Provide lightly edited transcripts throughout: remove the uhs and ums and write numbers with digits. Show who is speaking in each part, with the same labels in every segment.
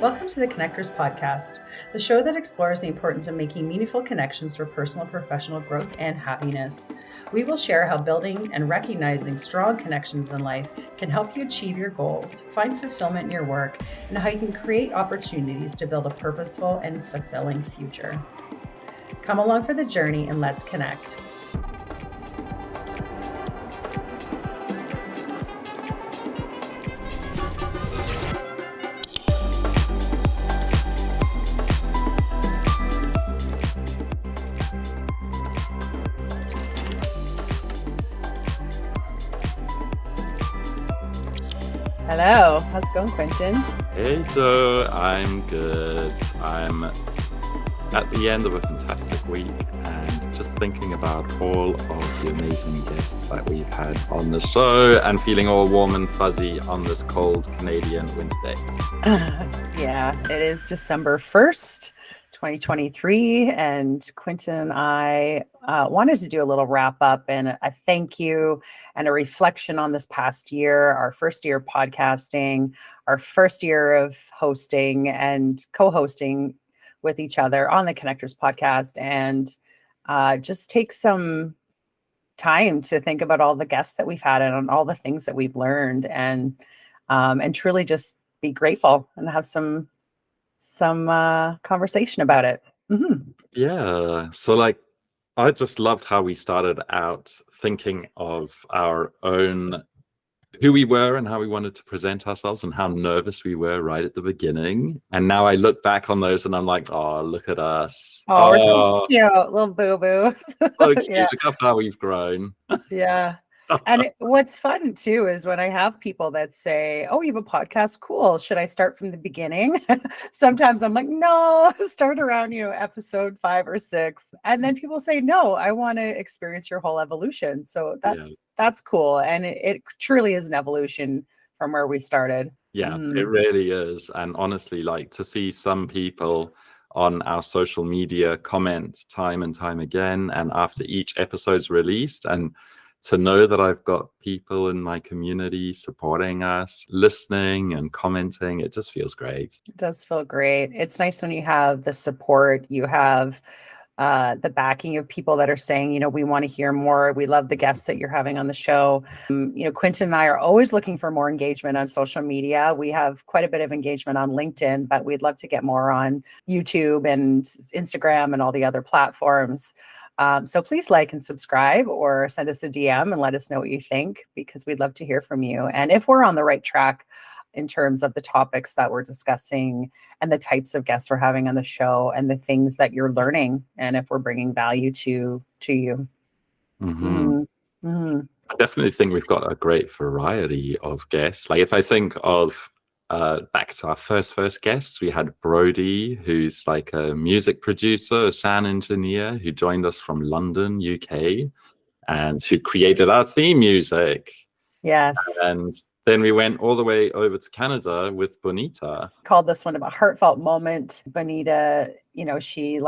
Speaker 1: Welcome to the Connectors Podcast, the show that explores the importance of making meaningful connections for personal and professional growth and happiness. We will share how building and recognizing strong connections in life can help you achieve your goals, find fulfillment in your work, and how you can create opportunities to build a purposeful and fulfilling future. Come along for the journey and let's connect. Hello, how's it going, Quentin?
Speaker 2: Hey Joe, I'm good. I'm at the end of a fantastic week and just thinking about all of the amazing guests that we've had on the show and feeling all warm and fuzzy on this cold Canadian winter day.
Speaker 1: Yeah, it is December 1st, 2023, and Quentin and I wanted to do a little wrap up and a thank you and a reflection on this past year, our first year of podcasting, our first year of hosting and co-hosting with each other on the Connectors podcast, and just take some time to think about all the guests that we've had and on all the things that we've learned, and truly just be grateful and have some conversation about it. Mm-hmm.
Speaker 2: Yeah, so I just loved how we started out thinking of our own who we were and how we wanted to present ourselves and how nervous we were right at the beginning. And now I look back on those and I'm like, oh, look at us.
Speaker 1: Oh, we're so cute, little boo-boos.
Speaker 2: So cute.
Speaker 1: Yeah.
Speaker 2: Look how far we've grown.
Speaker 1: Yeah. And what's fun too is when I have people that say, oh, you have a podcast, cool, should I start from the beginning? Sometimes I'm like, no, start around episode 5 or 6, and then people say, no, I want to experience your whole evolution. So that's cool, and it truly is an evolution from where we started.
Speaker 2: Yeah, It really is. And honestly, to see some people on our social media comment time and time again, and after each episode's released, and to know that I've got people in my community supporting us, listening and commenting, it just feels great.
Speaker 1: It does feel great. It's nice when you have the support, you have the backing of people that are saying, we want to hear more. We love the guests that you're having on the show. Quentin and I are always looking for more engagement on social media. We have quite a bit of engagement on LinkedIn, but we'd love to get more on YouTube and Instagram and all the other platforms. So please like and subscribe or send us a DM and let us know what you think, because we'd love to hear from you. And if we're on the right track in terms of the topics that we're discussing and the types of guests we're having on the show and the things that you're learning, and if we're bringing value to you.
Speaker 2: Mm-hmm. Mm-hmm. I definitely think we've got a great variety of guests. If I think of back to our first guest, we had Brody, who's a music producer, a sound engineer, who joined us from London, UK, and who created our theme music.
Speaker 1: Yes.
Speaker 2: And then we went all the way over to Canada with Bonita.
Speaker 1: Called this one a heartfelt moment. Bonita, she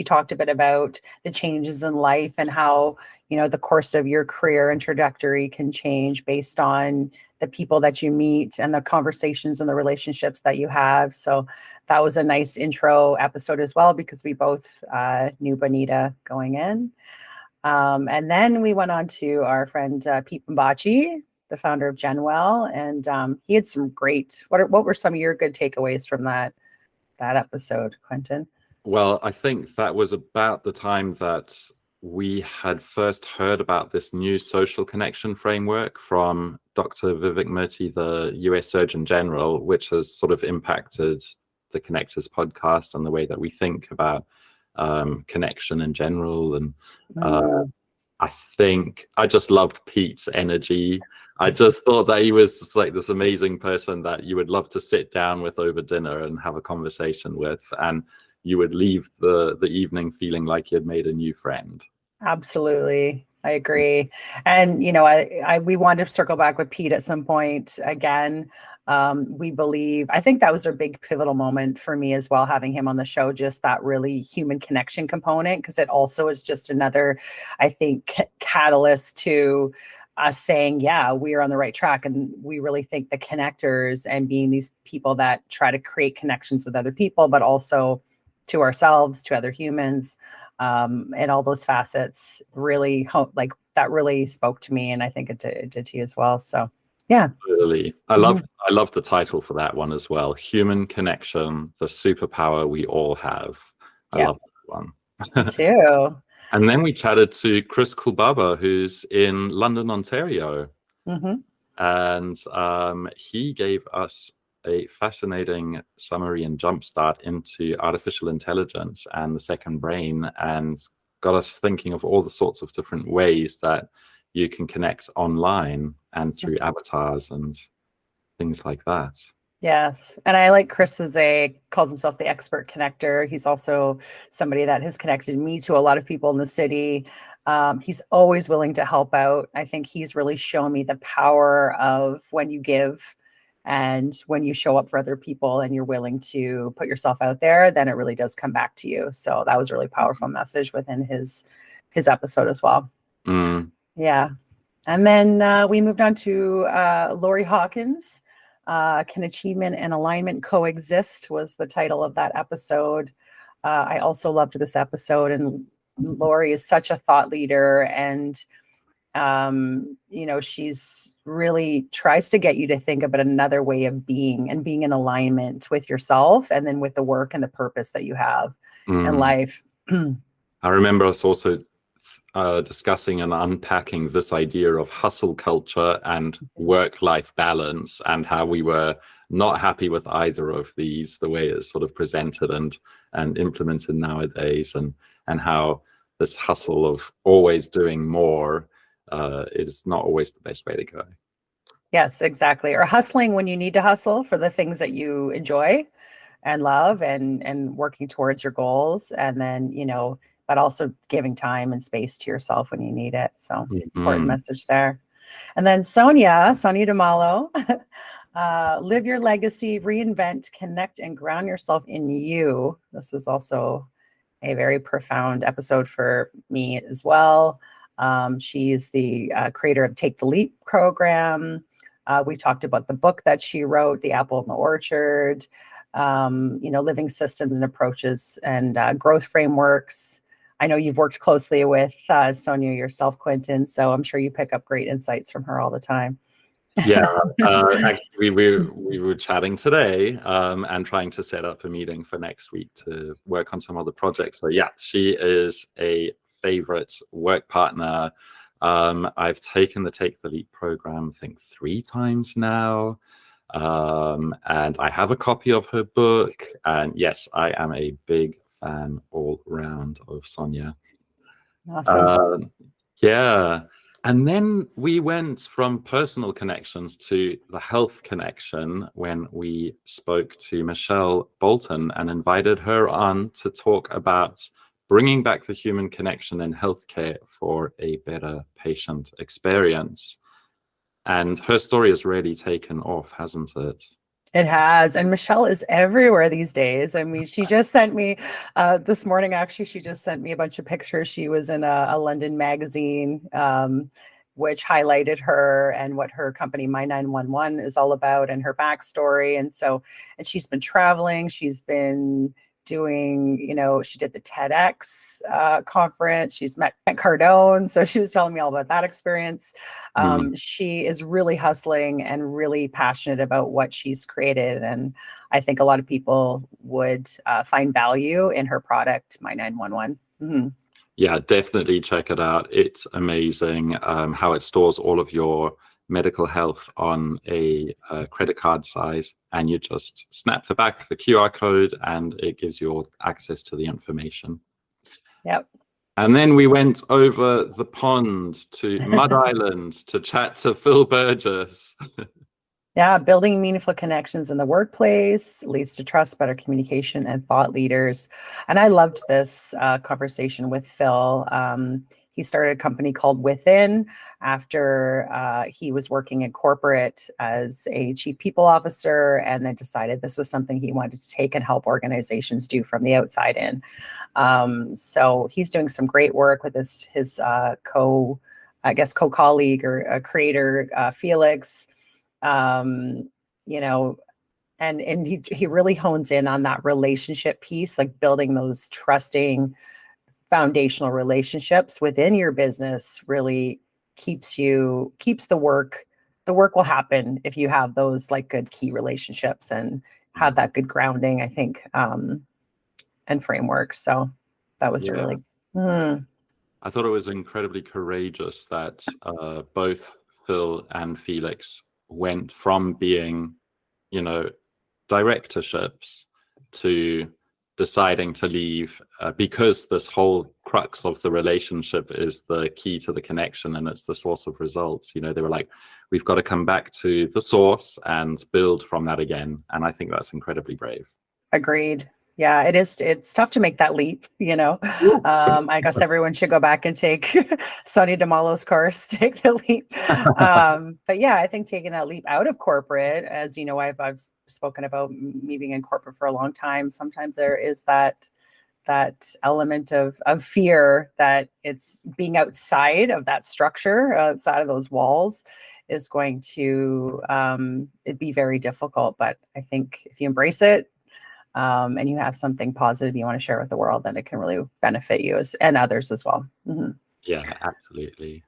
Speaker 1: talked a bit about the changes in life and how, the course of your career and trajectory can change based on the people that you meet and the conversations and the relationships that you have. So that was a nice intro episode as well, because we both knew Bonita going in. And then we went on to our friend Pete Mbacci, the founder of Genwell, and he had some great. What were some of your good takeaways from that episode, Quentin?
Speaker 2: Well, I think that was about the time that we had first heard about this new social connection framework from Dr. Vivek Murthy, the US Surgeon General, which has sort of impacted the Connectors podcast and the way that we think about connection in general. And I think I just loved Pete's energy. I just thought that he was just this amazing person that you would love to sit down with over dinner and have a conversation with, and you would leave the evening feeling like you had made a new friend.
Speaker 1: Absolutely. I agree. And, we wanted to circle back with Pete at some point again. I think that was a big pivotal moment for me as well, having him on the show, just that really human connection component, because it also is just another, I think, catalyst to us saying, yeah, we are on the right track. And we really think the connectors and being these people that try to create connections with other people, but also to ourselves, to other humans, and all those facets really like that really spoke to me. And I think it did to you as well. So yeah.
Speaker 2: Really.
Speaker 1: Mhm.
Speaker 2: I love the title for that one as well. Human connection, the superpower we all have. I
Speaker 1: Yeah,
Speaker 2: love that one.
Speaker 1: me too.
Speaker 2: And then we chatted to Chris Kulbaba, who's in London, Ontario.
Speaker 1: Hmm.
Speaker 2: And he gave us a fascinating summary and jumpstart into artificial intelligence and the second brain, and got us thinking of all the sorts of different ways that you can connect online and through avatars and things like that.
Speaker 1: Yes. And I like Chris calls himself the expert connector. He's also somebody that has connected me to a lot of people in the city. He's always willing to help out. I think he's really shown me the power of when you give and when you show up for other people and you're willing to put yourself out there, then it really does come back to you. So that was a really powerful message within his episode as well.
Speaker 2: Mm.
Speaker 1: Yeah. And then we moved on to Lori Hawkins. Can Achievement and Alignment Coexist was the title of that episode. I also loved this episode, and Lori is such a thought leader, and she's really tries to get you to think about another way of being and being in alignment with yourself, and then with the work and the purpose that you have in life.
Speaker 2: I remember us also discussing and unpacking this idea of hustle culture and work-life balance, and how we were not happy with either of these, the way it's sort of presented and implemented nowadays, and how this hustle of always doing more is not always the best way to go.
Speaker 1: Yes, exactly. Or hustling when you need to hustle for the things that you enjoy and love, and working towards your goals, and then but also giving time and space to yourself when you need it. So important message there. And then Sonia DeMalo, live your legacy, reinvent, connect, and ground yourself in you. This was also a very profound episode for me as well. She's the creator of Take the Leap program. We talked about the book that she wrote, The Apple in the Orchard, living systems and approaches and growth frameworks. I know you've worked closely with Sonia yourself, Quentin, so I'm sure you pick up great insights from her all the time.
Speaker 2: Yeah, actually, we were chatting today and trying to set up a meeting for next week to work on some other projects. So yeah, she is a favorite work partner. I've taken the Take the Leap program, I think 3 times now. And I have a copy of her book. And yes, I am a big fan all round of Sonia.
Speaker 1: Awesome.
Speaker 2: Yeah. And then we went from personal connections to the health connection when we spoke to Michelle Bolton and invited her on to talk about bringing back the human connection in healthcare for a better patient experience. And her story has really taken off, hasn't it?
Speaker 1: It has. And Michelle is everywhere these days. I mean, she just sent me this morning, actually, she just sent me a bunch of pictures. She was in a London magazine, which highlighted her and what her company, My 911, is all about, and her backstory. And she's been traveling. She's been doing, she did the TEDx conference. She's met Cardone. So she was telling me all about that experience. She is really hustling and really passionate about what she's created. And I think a lot of people would find value in her product, My 911. Mm-hmm.
Speaker 2: Yeah, definitely check it out. It's amazing how it stores all of your medical health on a credit card size, and you just snap the back of the QR code and it gives you all access to the information.
Speaker 1: Yep.
Speaker 2: And then we went over the pond to Mud Island to chat to Phil Burgess.
Speaker 1: Yeah, building meaningful connections in the workplace leads to trust, better communication, and thought leaders. And I loved this conversation with Phil. He started a company called Within after he was working in corporate as a chief people officer, and then decided this was something he wanted to take and help organizations do from the outside in. So he's doing some great work with his I guess, co-colleague or a creator, Felix, you know, and he really hones in on that relationship piece, like building those trusting foundational relationships within your business really keeps the work will happen if you have those like good key relationships and have that good grounding, I think, and framework. So that was a
Speaker 2: Yeah.
Speaker 1: really
Speaker 2: I thought it was incredibly courageous that both Phil and Felix went from being, you know, directorships to deciding to leave because this whole crux of the relationship is the key to the connection and it's the source of results. You know, they were like, we've got to come back to the source and build from that again. And I think that's incredibly brave.
Speaker 1: Agreed. Yeah, it is. It's tough to make that leap, you know. I guess everyone should go back and take Sonny DeMalo's course, take the leap. But yeah, I think taking that leap out of corporate, as you know, I've spoken about me being in corporate for a long time. Sometimes there is that element of fear that it's being outside of that structure, outside of those walls, is going to it'd be very difficult. But I think if you embrace it, and you have something positive you want to share with the world, then it can really benefit you and others as well. Mm-hmm.
Speaker 2: Yeah, absolutely.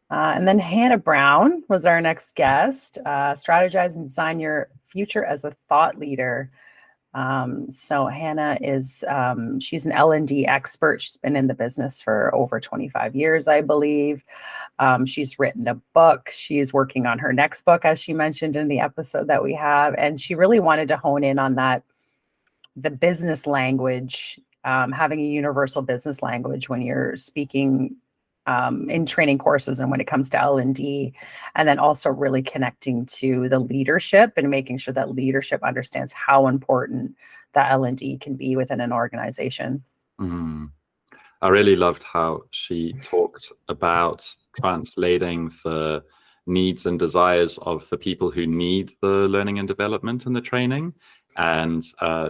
Speaker 1: And then Hannah Brown was our next guest. Strategize and design your future as a thought leader. So Hannah is, she's an L&D expert. She's been in the business for over 25 years, I believe. She's written a book. She's working on her next book, as she mentioned in the episode that we have. And she really wanted to hone in on that, the business language, having a universal business language when you're speaking in training courses and when it comes to L&D, and then also really connecting to the leadership and making sure that leadership understands how important that L&D can be within an organization.
Speaker 2: Mm. I really loved how she talked about translating the needs and desires of the people who need the learning and development and the training, and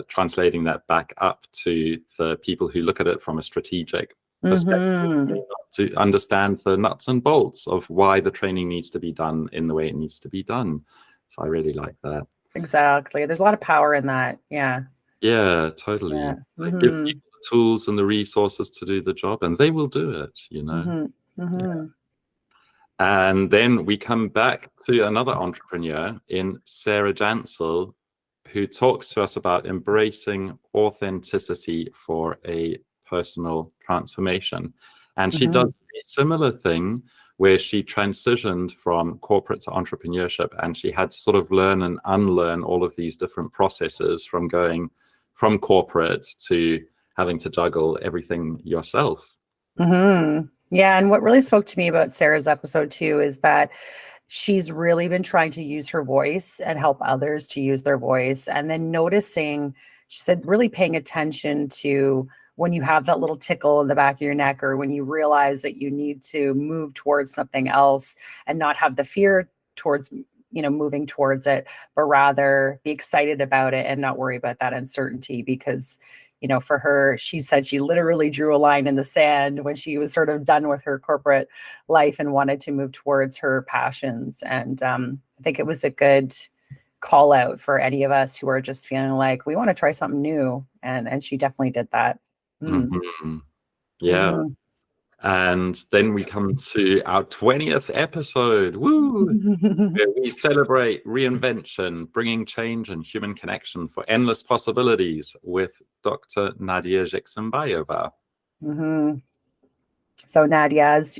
Speaker 2: translating that back up to the people who look at it from a strategic perspective, to understand the nuts and bolts of why the training needs to be done in the way it needs to be done. So I really like that.
Speaker 1: Exactly. There's a lot of power in that. Yeah.
Speaker 2: Yeah, totally.
Speaker 1: Yeah.
Speaker 2: Like, give people the tools and the resources to do the job, and they will do it, you know. Yeah. And then we come back to another entrepreneur in Sarah Jansel, who talks to us about embracing authenticity for a personal transformation. And she does a similar thing where she transitioned from corporate to entrepreneurship, and she had to sort of learn and unlearn all of these different processes from going from corporate to having to juggle everything yourself.
Speaker 1: Yeah, and what really spoke to me about Sarah's episode too is that she's really been trying to use her voice and help others to use their voice. And then noticing, she said, really paying attention to when you have that little tickle in the back of your neck, or when you realize that you need to move towards something else and not have the fear towards, you know, moving towards it, but rather be excited about it and not worry about that uncertainty. Because, you know, for her, she said she literally drew a line in the sand when she was sort of done with her corporate life and wanted to move towards her passions. And I think it was a good call out for any of us who are just feeling like we want to try something new. And she definitely did that.
Speaker 2: Yeah. And then we come to our 20th episode. Woo! Where we celebrate reinvention, bringing change and human connection for endless possibilities with Dr. Nadia Jeksenbayeva.
Speaker 1: So Nadia, as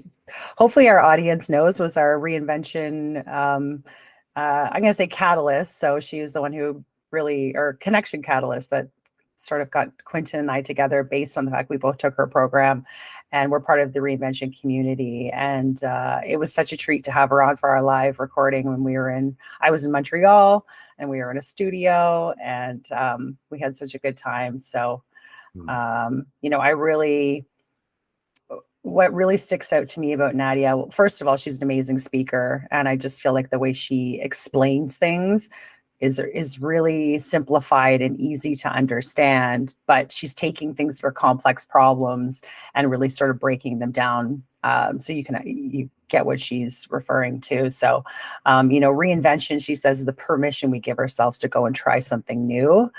Speaker 1: hopefully our audience knows, was our reinvention, I'm going to say catalyst. So she was the one who really, or connection catalyst, that sort of got Quentin and I together based on the fact we both took her program and we're part of the reinvention community. And it was such a treat to have her on for our live recording when I was in Montreal and we were in a studio, and we had such a good time. So, you know, what really sticks out to me about Nadia, well, first of all, she's an amazing speaker. And I just feel like the way she explains things is really simplified and easy to understand, but she's taking things that are complex problems and really sort of breaking them down. So you get what she's referring to. So, reinvention, she says, is the permission we give ourselves to go and try something new.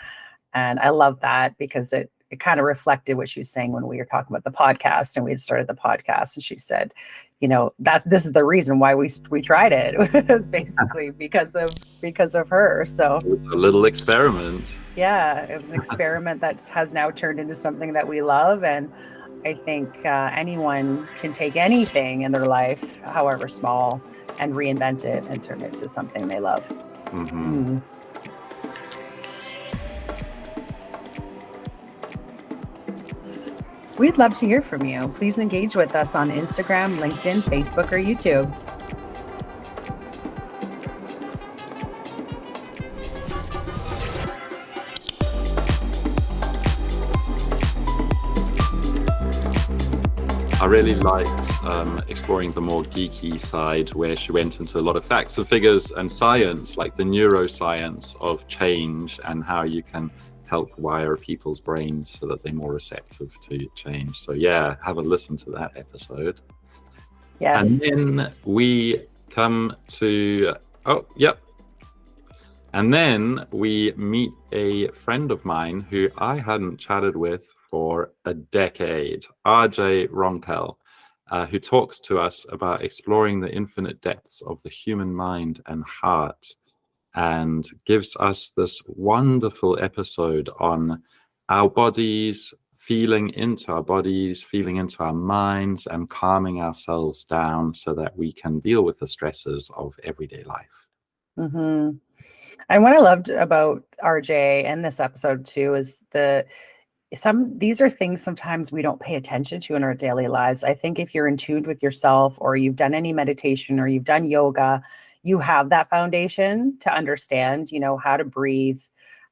Speaker 1: And I love that because it kind of reflected what she was saying when we were talking about the podcast and we had started the podcast. And she said, this is the reason why we tried it. It was basically because of her. So
Speaker 2: It was a little experiment.
Speaker 1: Yeah, it was an experiment that has now turned into something that we love. And I think anyone can take anything in their life, however small, and reinvent it and turn it to something they love.
Speaker 2: Mm-hmm.
Speaker 1: We'd love to hear from you. Please engage with us on Instagram, LinkedIn, Facebook, or YouTube.
Speaker 2: I really liked exploring the more geeky side, where she went into a lot of facts and figures and science, like the neuroscience of change and how you can help wire people's brains so that they're more receptive to change. So yeah, have a listen to that episode.
Speaker 1: Yes.
Speaker 2: And then we come to, and then we meet a friend of mine who I hadn't chatted with for a decade, RJ Ronkel, who talks to us about exploring the infinite depths of the human mind and heart, and gives us this wonderful episode on our bodies, feeling into our bodies, feeling into our minds, and calming ourselves down so that we can deal with the stresses of everyday life.
Speaker 1: Mm-hmm. And what I loved about RJ and this episode too is these are things sometimes we don't pay attention to in our daily lives. I think if you're in tune with yourself, or you've done any meditation, or you've done yoga, you have that foundation to understand, how to breathe,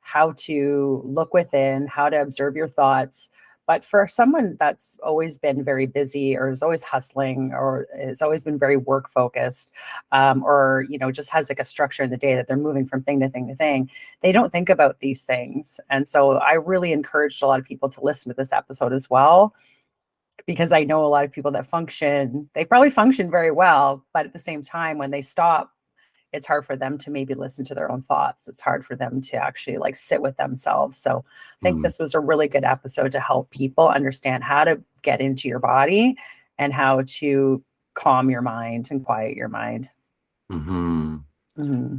Speaker 1: how to look within, how to observe your thoughts. But for someone that's always been very busy, or is always hustling, or has always been very work focused, or just has like a structure in the day that they're moving from thing to thing to thing, they don't think about these things. And so I really encouraged a lot of people to listen to this episode as well, because I know a lot of people that they probably function very well, but at the same time, when they stop, it's hard for them to maybe listen to their own thoughts. It's hard for them to actually sit with themselves. So I think this was a really good episode to help people understand how to get into your body and how to calm your mind and quiet your mind.
Speaker 2: Mm-hmm.
Speaker 1: Mm-hmm.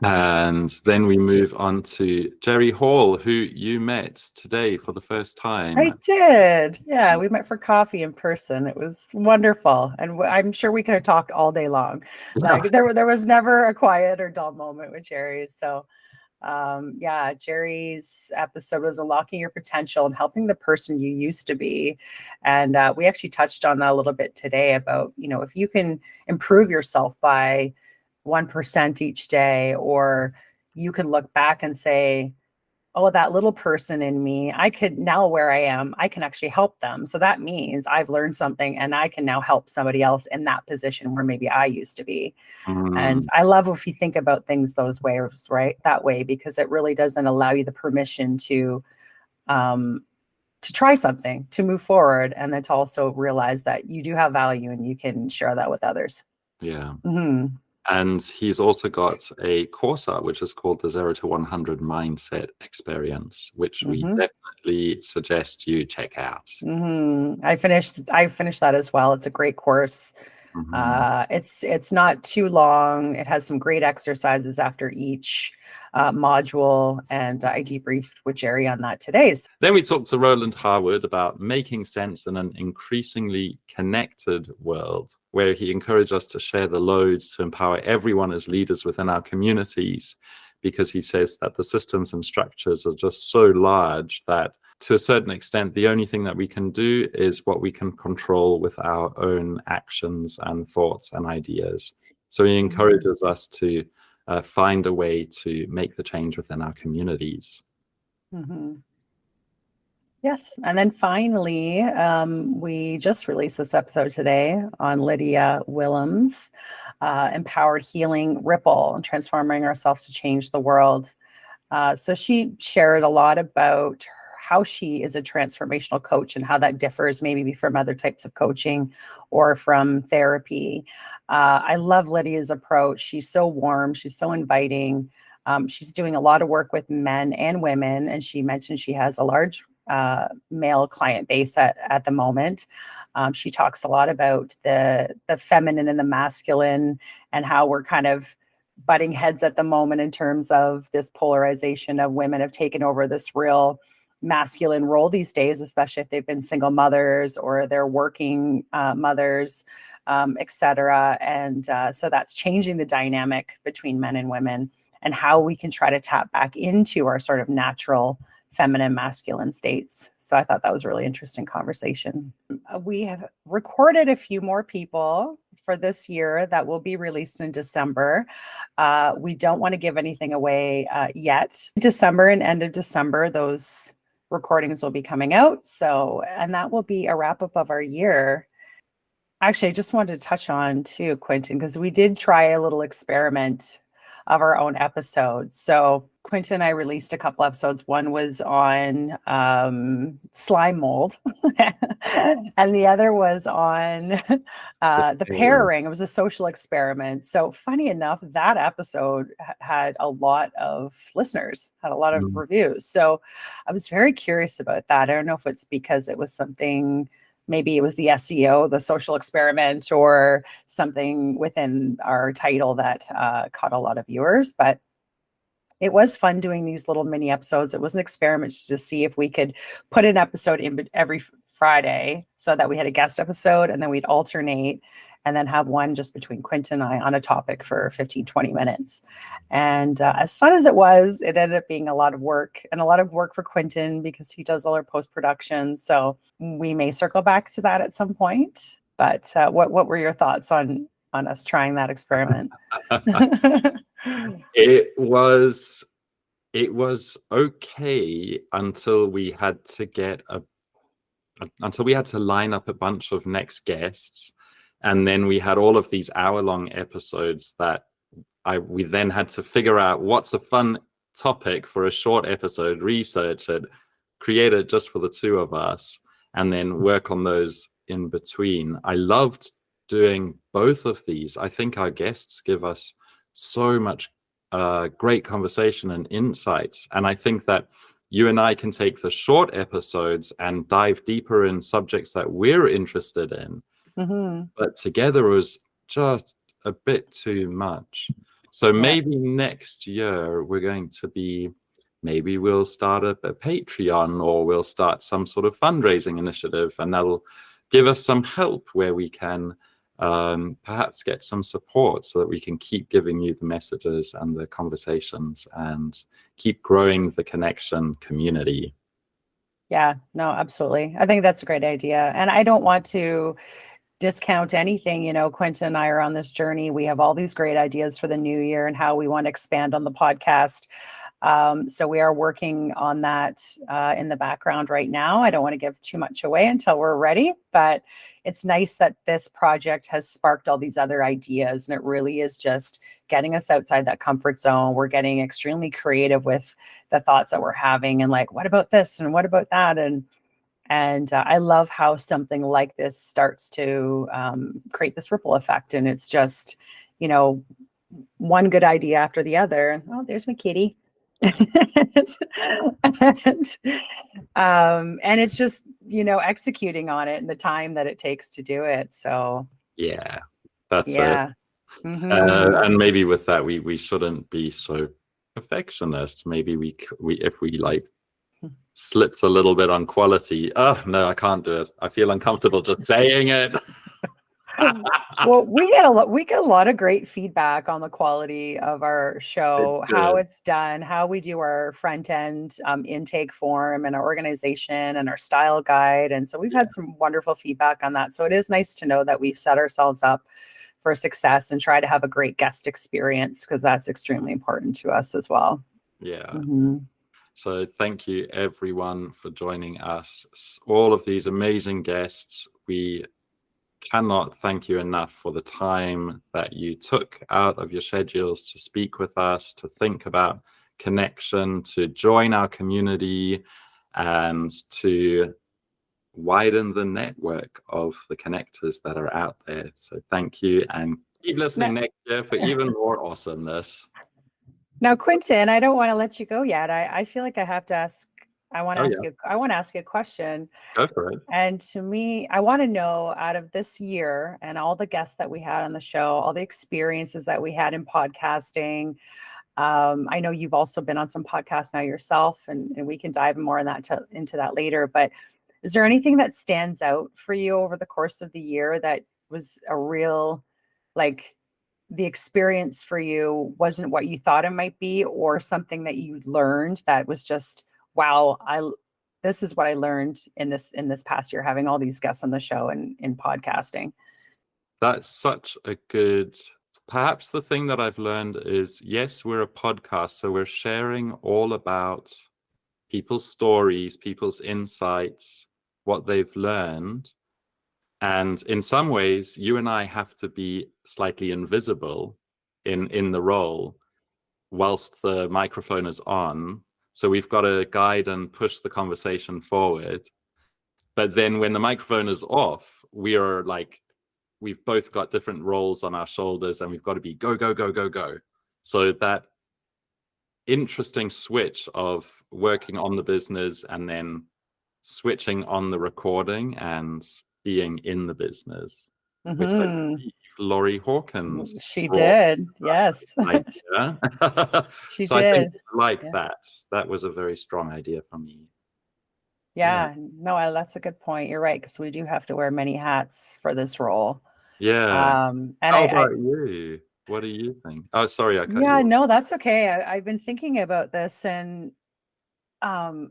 Speaker 2: And then we move on to Jerry Hall, who you met today for the first time.
Speaker 1: I did. Yeah, we met for coffee in person. It was wonderful. And I'm sure we could have talked all day long. There was never a quiet or dull moment with Jerry. So Jerry's episode was unlocking your potential and helping the person you used to be. And we actually touched on that a little bit today about, if you can improve yourself by 1% each day, or you can look back and say, oh, that little person in me, I could now, where I am, I can actually help them. So that means I've learned something and I can now help somebody else in that position where maybe I used to be. And I love if you think about things those ways, right? That way, because it really doesn't allow you the permission to try something, to move forward, and then to also realize that you do have value and you can share that with others.
Speaker 2: Yeah.
Speaker 1: Mm-hmm.
Speaker 2: And he's also got a course out, which is called the 0 to 100 Mindset Experience, which we definitely suggest you check out.
Speaker 1: Mm-hmm. I finished that as well. It's a great course. It's not too long. It has some great exercises after each module, and I debriefed with Jerry on that today.
Speaker 2: Then we talked to Roland Harwood about making sense in an increasingly connected world, where he encouraged us to share the loads to empower everyone as leaders within our communities, because he says that the systems and structures are just so large that to a certain extent, the only thing that we can do is what we can control with our own actions and thoughts and ideas. So he encourages us to find a way to make the change within our communities.
Speaker 1: Mm-hmm. Yes. And then finally, we just released this episode today on Lydia Willems, Empowered Healing Ripple, and transforming ourselves to change the world. So she shared a lot about how she is a transformational coach and how that differs maybe from other types of coaching or from therapy. I love Lydia's approach. She's so warm. She's so inviting. She's doing a lot of work with men and women, and she mentioned she has a large male client base at the moment. She talks a lot about the feminine and the masculine and how we're kind of butting heads at the moment in terms of this polarization of women have taken over this real masculine role these days, especially if they've been single mothers or they're working mothers, etc. And so that's changing the dynamic between men and women and how we can try to tap back into our sort of natural feminine, masculine states. So I thought that was a really interesting conversation. We have recorded a few more people for this year that will be released in December. We don't want to give anything away yet. December and end of December, those recordings will be coming out. So, and that will be a wrap up of our year. Actually, I just wanted to touch on too, Quentin, because we did try a little experiment of our own episodes. So Quentin and I released a couple episodes. One was on slime mold, and the other was on the pairing. It was a social experiment. So funny enough, that episode had a lot of listeners, had a lot of reviews. So I was very curious about that. I don't know if it's because it was something, maybe it was the SEO, the social experiment, or something within our title that caught a lot of viewers. But it was fun doing these little mini episodes. It was an experiment to see if we could put an episode in every Friday so that we had a guest episode and then we'd alternate and then have one just between Quentin and I on a topic for 15, 20 minutes. And as fun as it was, it ended up being a lot of work for Quentin because he does all our post-production. So we may circle back to that at some point. But what were your thoughts on us trying that experiment?
Speaker 2: It was okay until we had to line up a bunch of next guests, and then we had all of these hour-long episodes that we then had to figure out what's a fun topic for a short episode, research it, create it just for the two of us, and then work on those in between. I loved doing both of these. I think our guests give us so much great conversation and insights. And I think that you and I can take the short episodes and dive deeper in subjects that we're interested in. Mm-hmm. But together was just a bit too much. So maybe next year maybe we'll start a Patreon, or we'll start some sort of fundraising initiative, and that'll give us some help where we can perhaps get some support so that we can keep giving you the messages and the conversations and keep growing the connection community.
Speaker 1: Yeah, no, absolutely. I think that's a great idea. And I don't want to discount anything. You know, Quentin and I are on this journey. We have all these great ideas for the new year and how we want to expand on the podcast. So we are working on that in the background right now. I don't want to give too much away until we're ready, but it's nice that this project has sparked all these other ideas, and it really is just getting us outside that comfort zone. We're getting extremely creative with the thoughts that we're having, and like, what about this and what about that? And I love how something like this starts to create this ripple effect, and it's just, you know, one good idea after the other. Oh, there's my kitty. And it's just, you know, executing on it and the time that it takes to do it. So
Speaker 2: yeah, that's
Speaker 1: it.
Speaker 2: Mm-hmm. And maybe with that, we shouldn't be so perfectionist. Maybe we if we like slipped a little bit on quality. Oh no, I can't do it. I feel uncomfortable just saying it.
Speaker 1: Well, we get a lot of great feedback on the quality of our show, how it's done, how we do our front end intake form and our organization and our style guide. And so we've had some wonderful feedback on that. So it is nice to know that we've set ourselves up for success and try to have a great guest experience, because that's extremely important to us as well.
Speaker 2: Yeah.
Speaker 1: Mm-hmm.
Speaker 2: So thank you everyone for joining us. All of these amazing guests. We cannot thank you enough for the time that you took out of your schedules to speak with us, to think about connection, to join our community. and to widen the network of the connectors that are out there. So thank you, and keep listening next year for even more awesomeness.
Speaker 1: Now, Quentin, I don't want to let you go yet. I feel like I have to ask. I want to ask
Speaker 2: yeah.
Speaker 1: you. I want to ask you a question.
Speaker 2: Go for it.
Speaker 1: And to me, I want to know, out of this year and all the guests that we had on the show, all the experiences that we had in podcasting. I know you've also been on some podcasts now yourself, and we can dive more into that later. But is there anything that stands out for you over the course of the year that was a real, like, the experience for you wasn't what you thought it might be, or something that you learned that was just, wow, this is what I learned in this past year, having all these guests on the show and in podcasting?
Speaker 2: That's such a good, perhaps the thing that I've learned is, yes, we're a podcast, so we're sharing all about people's stories, people's insights, what they've learned. And in some ways, you and I have to be slightly invisible in the role whilst the microphone is on. So we've got to guide and push the conversation forward. But then when the microphone is off, we are like, we've both got different roles on our shoulders, and we've got to be go, go, go, go, go. So that interesting switch of working on the business and then switching on the recording and being in the business, which I believe Laurie Hawkins
Speaker 1: She
Speaker 2: brought
Speaker 1: did. Yes.
Speaker 2: idea.
Speaker 1: She
Speaker 2: So
Speaker 1: did.
Speaker 2: I think like
Speaker 1: Yeah.
Speaker 2: that was a very strong idea for me.
Speaker 1: Yeah. No, that's a good point. You're right, because we do have to wear many hats for this role.
Speaker 2: Yeah.
Speaker 1: And
Speaker 2: How about you? What do you think? Oh, sorry, I cut you off.
Speaker 1: no, that's okay. I've been thinking about this, and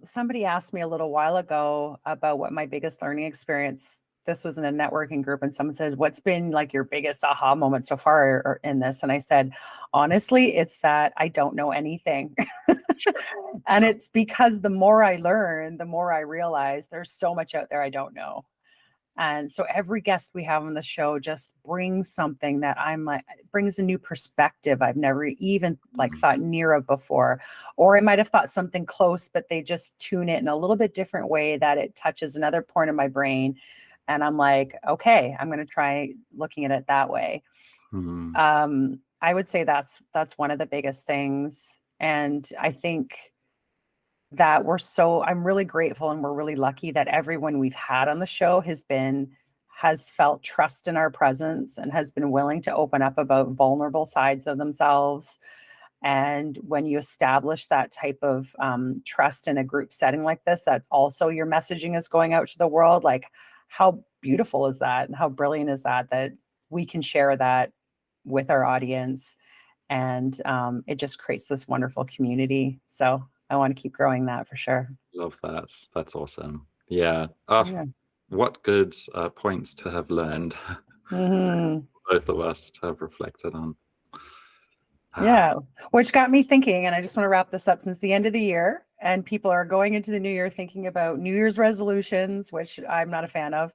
Speaker 1: somebody asked me a little while ago about what my biggest learning experience. This was in a networking group, and someone said, "What's been like your biggest aha moment so far in this?" And I said, honestly, it's that I don't know anything. And it's because the more I learn, the more I realize there's so much out there I don't know. And so every guest we have on the show just brings something that I'm like, brings a new perspective I've never even like thought near of before. Or I might have thought something close, but they just tune it in a little bit different way that it touches another point of my brain. And I'm like, okay, I'm going to try looking at it that way. I would say that's one of the biggest things. And I think that I'm really grateful, and we're really lucky that everyone we've had on the show has felt trust in our presence and has been willing to open up about vulnerable sides of themselves. And when you establish that type of trust in a group setting like this, that's also your messaging is going out to the world. Like, how beautiful is that? And how brilliant is that we can share that with our audience? And it just creates this wonderful community. So I want to keep growing that for sure.
Speaker 2: Love that. That's awesome. Yeah. Oh, what good points to have learned. Both of us to have reflected on.
Speaker 1: Yeah, which got me thinking, and I just want to wrap this up, since the end of the year and people are going into the new year thinking about New Year's resolutions, which I'm not a fan of.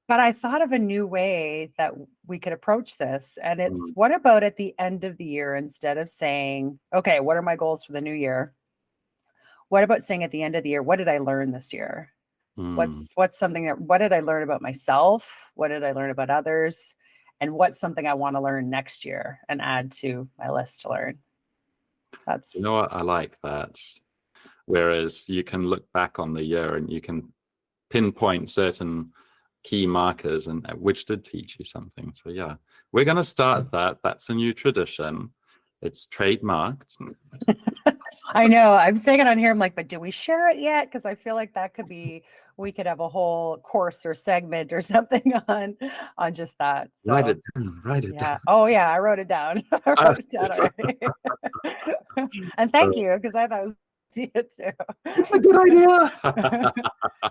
Speaker 1: But I thought of a new way that we could approach this. And it's, what about at the end of the year, instead of saying, okay, what are my goals for the new year? What about saying at the end of the year, what did I learn this year? What's something what did I learn about myself? What did I learn about others? And what's something I want to learn next year and add to my list to learn?
Speaker 2: You know what? I like that. Whereas you can look back on the year and you can pinpoint certain key markers and which did teach you something. So yeah, we're going to start that. That's a new tradition. It's trademarked.
Speaker 1: I know. I'm saying it on here. I'm like, but do we share it yet? Because I feel like that could be, we could have a whole course or segment or something on just that. So,
Speaker 2: write it down. Write it down.
Speaker 1: Oh yeah, I wrote it down. I wrote it down already. And thank you, because I thought it was good too.
Speaker 2: It's a good idea.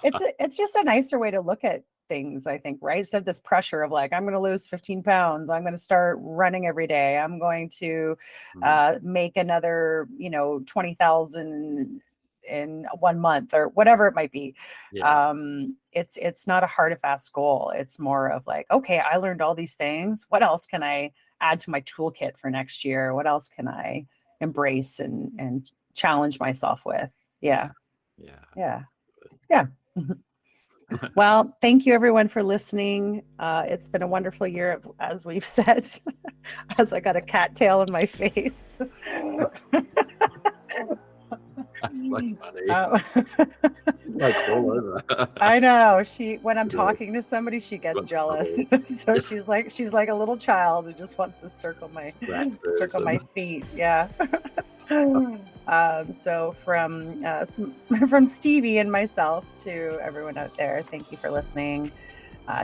Speaker 1: It's just a nicer way to look at things, I think, right? So this pressure of like, I'm going to lose 15 pounds. I'm going to start running every day. I'm going to make another, 20,000 in 1 month, or whatever it might be.
Speaker 2: Yeah.
Speaker 1: It's not a hard and fast goal. It's more of like, okay, I learned all these things. What else can I add to my toolkit for next year? What else can I embrace and challenge myself with? Yeah. Yeah. Yeah. Well, thank you everyone for listening. It's been a wonderful year, as we've said, as I got a cattail in my face.
Speaker 2: That's like funny.
Speaker 1: Uh,
Speaker 2: Like all over.
Speaker 1: I know. When I'm talking to somebody, she gets jealous. So she's like a little child who just wants to circle my feet. Yeah. So from Stevie and myself to everyone out there, thank you for listening.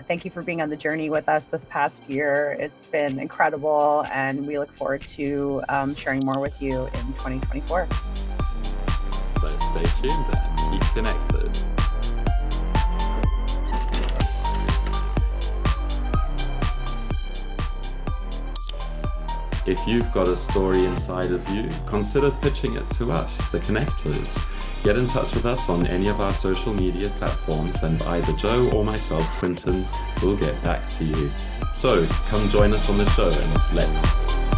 Speaker 1: Thank you for being on the journey with us this past year. It's been incredible, and we look forward to sharing more with you in 2024.
Speaker 2: So stay tuned and keep connected. If you've got a story inside of you, consider pitching it to us, the Connectors. Get in touch with us on any of our social media platforms, and either Joe or myself, Quentin, will get back to you. So come join us on the show and let's